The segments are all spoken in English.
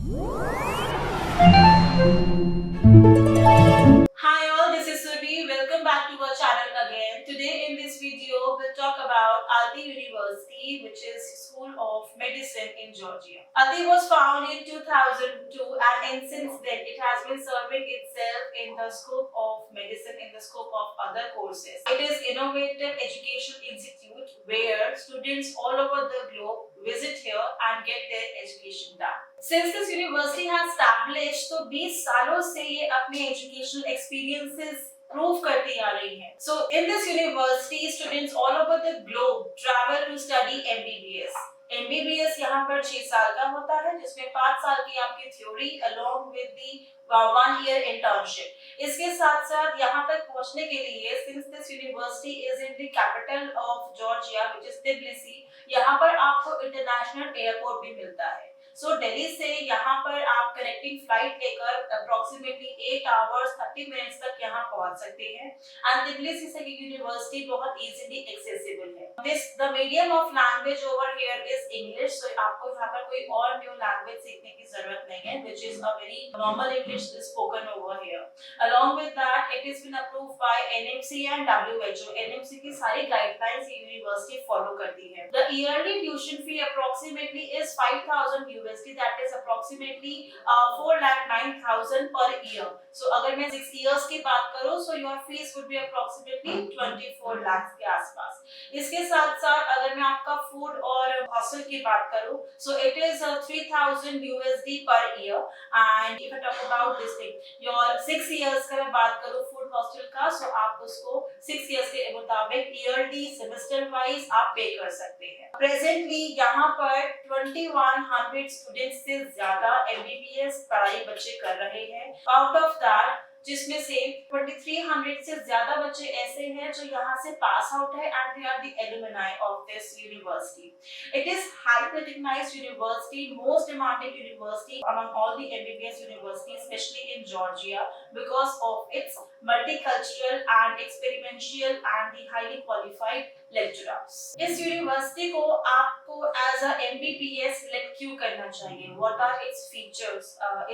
Hi all, this is Surbi. Welcome back to our channel again. Today in this video, we'll talk about Aldi University, which is School of Medicine in Georgia. Aldi was founded in 2002 and since then it has been serving itself in the scope of medicine, in the scope of other courses. It is innovative education institute where students all over the globe visit here and get their education done. Since this university has established, तो 20 सालों से ये अपने educational experiences prove करती आ रही हैं. So in this university, students all over the globe travel to study MBBS. MBBS यहाँ पर 6 साल का होता है, जिसमें 5 साल की आपकी theory along with the 1 year internship. इसके साथ साथ यहाँ तक पहुँचने के लिए, since this university is in the capital of Georgia, which is Tbilisi, यहाँ पर आपको इंटरनेशनल एयरपोर्ट भी मिलता है. सो दिल्ली से यहाँ पर आप कनेक्टिंग फ्लाइट लेकर अप्रोक्सीमेटली 8 आवर्स 30 मिनट्स तक यहाँ पहुँच सकते हैं. एंड तिब्लिसी से यूनिवर्सिटी बहुत इजीली एक्सेसिबल है. This the medium of language over here is English. So आपको यहाँ पर कोई और न्यू लैंग्वेज सीखने की जरूरत नहीं है, which is a very normal English spoken over here. Along with that, it is been approved by NMC and WHO. NMC की सारी गाइडलाइंस यूनिवर्सिटी फॉलो करती है. The yearly tuition fee approximately is 5000 USD, that is approximately 4,09,000 per year. So अगर मैं 6 years की बात करूँ, so your fees would be approximately 24 lakhs के आसपास. इसके साथ साथ अगर मैं आपका फूड और हॉस्टल की बात करूँ, so it is 3,000 USD per year. And if I talk about this thing, your 6 years का मैं बात करूँ फूड हॉस्टल का, so आप उसको 6 years के मुताबिक ईयरली सेमेस्टर वाइज आप पे कर सकते हैं. प्रेजेंटली यहाँ पर 2100 स्टूडेंट्स से ज्यादा MBBS पढ़ाई बच्चे कर रहे हैं. आउट ऑफ दैट, जिसमें से 2300 से ज्यादा बच्चे ऐसे हैं जो यहाँ से पास आउट है and they are the alumni of this university. It is highly recognised university, most demanded university among all the MBBS universities, especially in Georgia, because of its multicultural and experiential and the highly qualified lecturers. इस university को आपको as a MBBS select क्यों करना चाहिए? What are its features?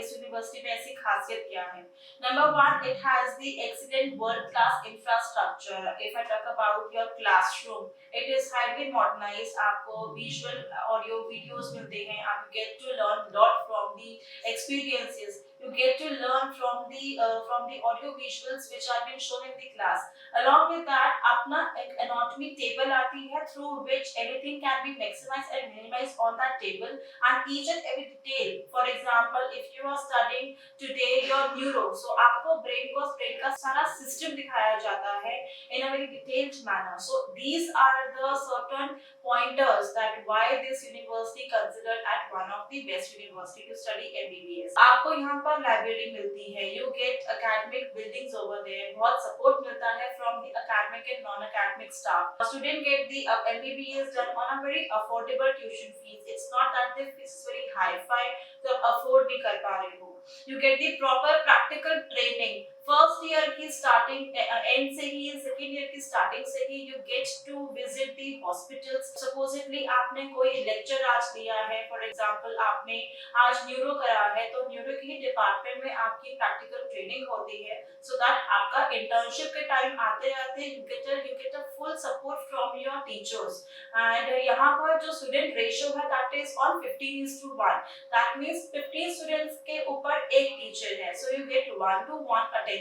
इस university में ऐसी खासियत क्या है? Number one, it has the excellent world-class infrastructure. If I talk about your classroom, it is highly modernized. आपको visual, audio, videos मिलते हैं. आप get to learn lot from the experiences. You get to learn from the audio visuals which are being shown in the class. Along with that, अपना एक anatomy table आती है through which everything can be maximized and minimized on that table, and each and every detail. For example, if you are studying today your neuro, so आपको brain का सारा system दिखाया जाता है in a very detailed manner. So these are the certain pointers that why this university considered at one of the best university to study MBBS. आपको यहाँ पर library मिलती है. You get academic buildings over there. बहुत support मिलता है from the academic and non-academic staff. Student get the MBBS done on a very affordable tuition fees. It's not that the fees is very high-fi, तो आप afford नहीं कर पा रहे हो. You get the proper practical training. First year की starting and से ही, सेकेंड ईयर की स्टार्टिंग से ही you get to visit the hospitals. Supposedly आपने कोई लेक्चर आज लिया है, फॉर एग्जांपल आपने आज न्यूरो करा है, तो न्यूरो की डिपार्टमेंट में आपकी प्रैक्टिकल ट्रेनिंग होती है, सो दैट आपका इंटर्नशिप के टाइम आते आते you get a full support from your teachers. And यहाँ पर जो स्टूडेंट रेशियो है that is on 15:1. That means 15 students के ऊपर एक टीचर है. So you get 1-to-1 attention.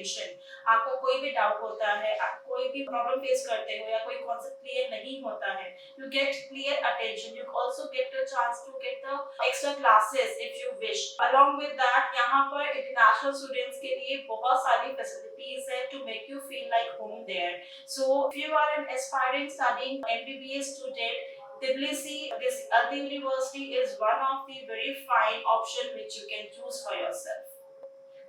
आपको कोई भी डाउट होता है, आप कोई भी प्रॉब्लम फेस करते हो या कोई कॉन्सेप्ट क्लियर नहीं होता है, you get clear attention. You also get the chance to get the extra classes if you wish. Along with that, यहाँ पर इंटरनेशनल स्टूडेंट्स के लिए बहुत सारी फैसिलिटीज है to make you feel like home there. So if you are an aspiring studying MBBS student, Tbilisi, this Aldi University is one of the very fine option which you can choose for yourself.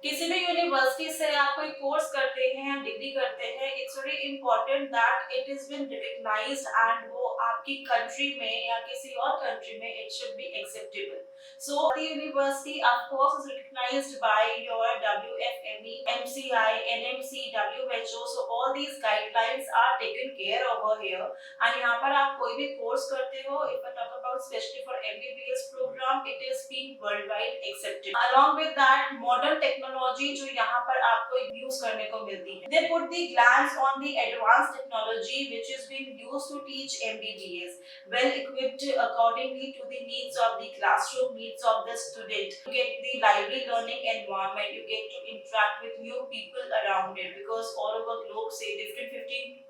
किसी भी university से आप कोई course करते हैं या degree करते हैं, it's very important that it is been recognised and वो आपकी कंट्री में या किसी और कंट्री में it should be acceptable. So the university, of course, is recognized by your WFME, MCI, NMC, WHO. So all these guidelines are taken care over here. And यहाँ पर आप कोई भी कोर्स करते हो, if I talk about especially for MBBS program, it is being worldwide accepted. Along with that, modern technology जो यहाँ पर आपको use करने को मिलती है. They put the glance on the advanced technology which is being used to teach MBBS, well equipped accordingly to the needs of the classroom, needs of the student. You get the lively learning environment, you get to interact with new people around it, because all over globe से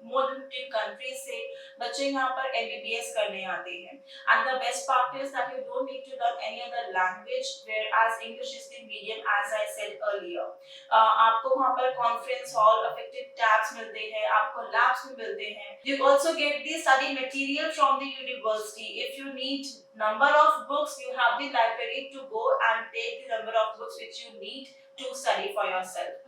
more than 15 countries से बच्चे यहाँ पर MBBS करने आते हैं. And the best part is that you don't need to learn any other language, whereas English is the medium, as I said earlier. आपको वहाँ पर conference hall, affected tabs मिलते हैं, आपको labs भी मिलते हैं. You also get the study material from the university. If you need number of books, you have the library to go and take the number of books which you need to study for yourself.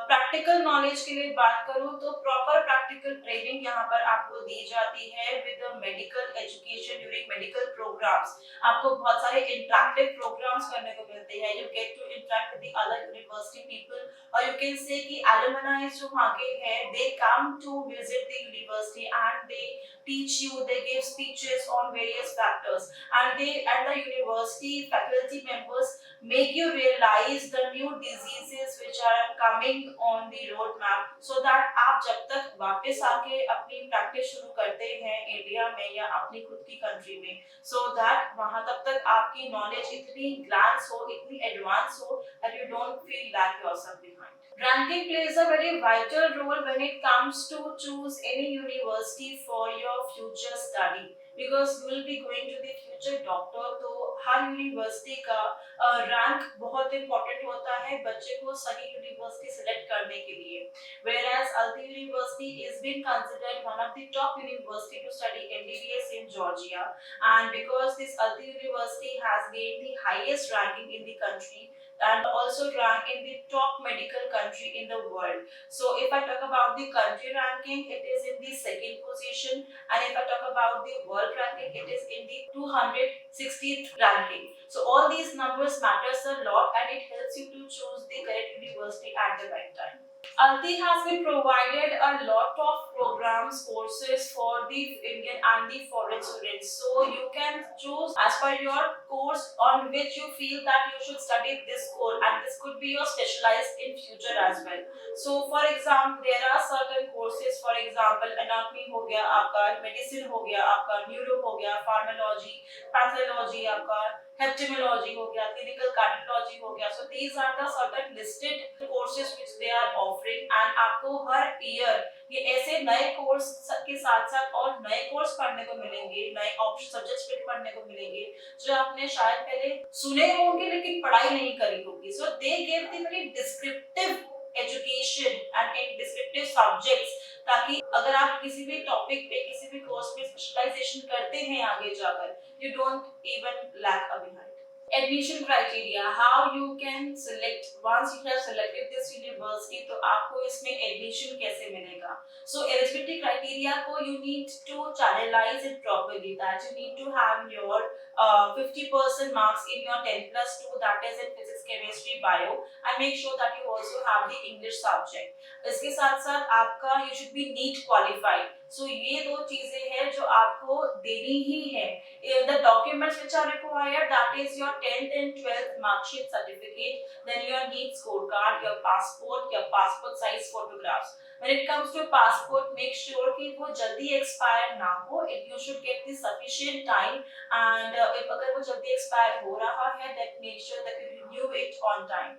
Practical knowledge के लिए बात करूं तो proper practical training यहाँ पर आपको दी जाती है with medical education during medical programs. आपको बहुत सारे इंटरैक्टिव प्रोग्राम्स करने को मिलते हैं. You get to interact with the other university people, और यू कैन से कि एलुमनाई जो वहाँ के हैं, they come to visit the university and they teach you, they give speeches on various factors, and the university faculty members make you realize the new diseases which are coming on the roadmap, so that आप जब तक वापस आके अपनी practice शुरू करते हैं India में या अपनी खुद की कंट्री में, so that वहाँ तब तक आपकी नॉलेज इतनी ग्लांस हो, इतनी एडवांस हो that you don't feel like yourself behind. Ranking plays a very vital role when it comes to choose any university for your future study, because you will be going to the future doctor. तो हर university का rank बहुत important होता है बच्चे को सही university select करने के लिए. Whereas Alti University is being considered one of the top university to study MBBS in Georgia, and because this Alti University has gained the highest ranking in the country and also rank in the top medical country in the world. So if I talk about the country ranking, it is in the second position, and if I talk about the world ranking, it is in the 260th ranking. So all these numbers matters a lot, and it helps you to choose the correct university at the right time. Alti has been provided a lot of programs, courses for the Indian and the foreign students. So you can choose as per your course on which you feel that you should study this course, and this could be your specialized in future as well. So for example, there are certain courses, for example, anatomy हो गया आपका, medicine हो गया आपका, neuro हो गया, pharmacology, pathology आपका, hepatology हो गया, clinical cardiology हो गया. So these are the certain listed courses which they are offering, and आपको हर year ये ऐसे नए कोर्स के साथ साथ और नए कोर्स पढ़ने को मिलेंगे, नए ऑप्शन सब्जेक्ट्स पे पढ़ने को मिलेंगे जो आपने शायद पहले सुने होंगे लेकिन पढ़ाई नहीं करी होगी. So they gave the very descriptive education and in descriptive subjects, ताकि अगर आप किसी भी टॉपिक पे किसी भी कोर्स पे स्पेशलाइजेशन करते हैं आगे जाकर, you don't even lag behind. Admission criteria, how you can select once you have selected this university, तो आपको इसमें admission कैसे मिलेगा. So eligibility criteria को you need to channelize it properly, that you need to have your 50% marks in your 10+2, that is in physics, chemistry, bio, and make sure that you also have the English subject. इसके साथ साथ आपका you should be NEET qualified. So ये दो चीजें हैं जो आपको देनी ही है. The documents which are required, that is your 10th and 12th mark sheet certificate, then your NEET scorecard, your passport size photographs. When it comes to passport, make sure कि वो जल्दी expire ना हो. You should get the sufficient time, and if अगर वो जल्दी expire हो रहा है, then make sure that you renew it on time.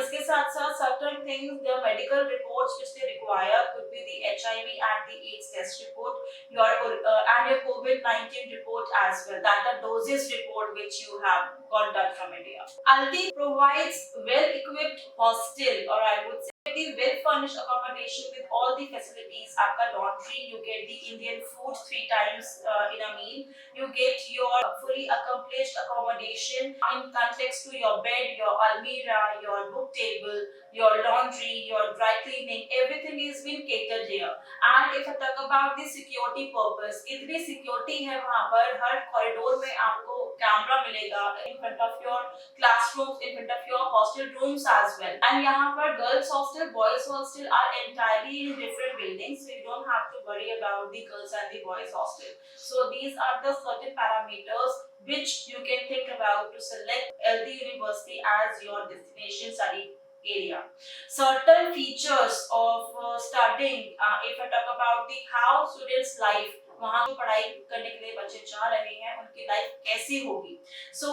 इसके साथ साथ certain things, the medical reports which they require could be the HIV and the AIDS test report, and your COVID-19 report as well, that the doses report which you have got done from India. Alti provides well-equipped hostel, or I would say the well-furnished accommodation with all the facilities. आपका laundry, you get the Indian food 3 times in a meal. You get your fully accomplished accommodation in context to your bed, your almirah, your book table, your laundry, your dry cleaning, everything is been catered here. And if I talk about the security purpose, इतनी security है वहाँ पर, हर corridor में आपको camera मिलेगा in front of your classrooms, in front of your hostel rooms as well. And यहाँ पर girls hostel, boys hostel are entirely in different buildings, so you don't have to worry about the girls and the boys hostel. So these are the certain parameters which you can think about to select LD University as your destination study area. Certain features of studying, if I talk about the how students life, वहाँ जो पढ़ाई करने के लिए बच्चे जा रहे हैं उनकी लाइफ कैसी होगी. So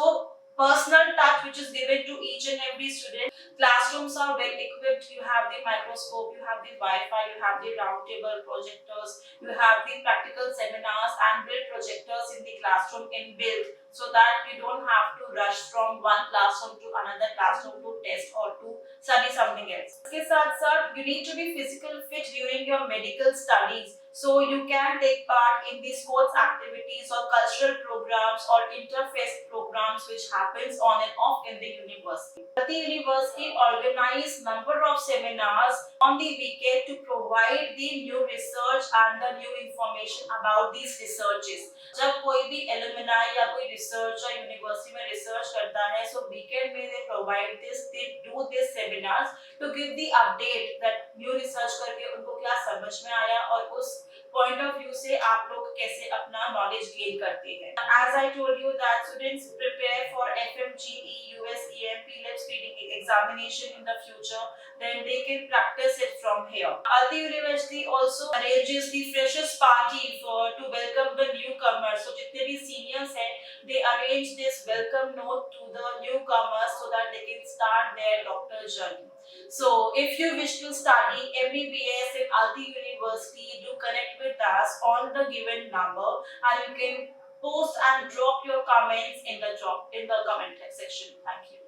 personal touch which is given to each and every student. Classrooms are well equipped. You have the microscope, you have the Wi-Fi, you have the round table projectors, you have the practical seminars and built projectors in the classroom inbuilt, so that you don't have to rush from one classroom to another classroom to test or to study something else. इसके साथ साथ you need to be physical fit during your medical studies, so you can take part in the sports activities or cultural programs or interfaith programs which happens on and off in the university. The university organize number of seminars on the weekend to provide the new research and the new information about these researches. जब कोई भी alumni या कोई researcher university में research करता है, so weekend में they provide this, they do this seminars to give the update that new research करके उनको क्या समझ में आया और उस point of view से आप लोग कैसे अपना knowledge gain करते हैं. As I told you that students prepare for FMGE, USEM, PLEP speeding examination in the future, then they can practice it from here. Aldi University also arranges the freshers party to welcome the newcomers. So जितने भी seniors हैं, they arrange this welcome note to the newcomers so that they can start their doctor journey. So, if you wish to study MBBS in Aldi University, do connect with us on the given number, and you can post and drop your comments in the comment section. Thank you.